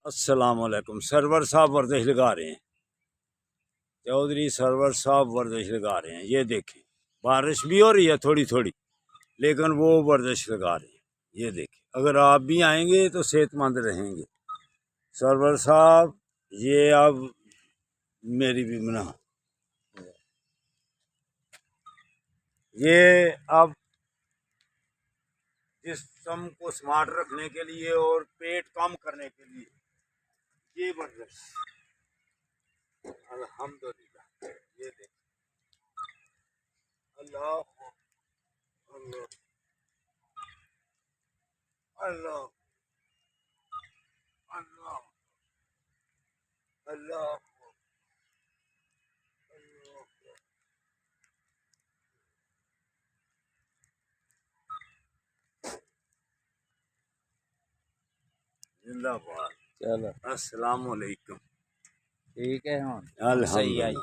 अस्सलाम वालेकुम। सरवर साहब वर्जिश लगा रहे हैं, चौधरी सरवर साहब वर्जिश लगा रहे हैं। ये देखें, बारिश भी हो रही है थोड़ी थोड़ी, लेकिन वो वर्जिश लगा रहे हैं। ये देखें, अगर आप भी आएंगे तो सेहतमंद रहेंगे। सरवर साहब, ये अब मेरी भी मना, ये अब जिस्म को स्मार्ट रखने के लिए और पेट कम करने के लिए ये वर्जिश, अल्हम्दुलिल्लाह। ये देख, अल्लाह अल्लाह अल्लाह अल्लाह अल्लाह जिंदाबाद। चलो अस्सलाम वालेकुम। ठीक है, हाँ अल्हम्दुलिल्लाह। सही आई।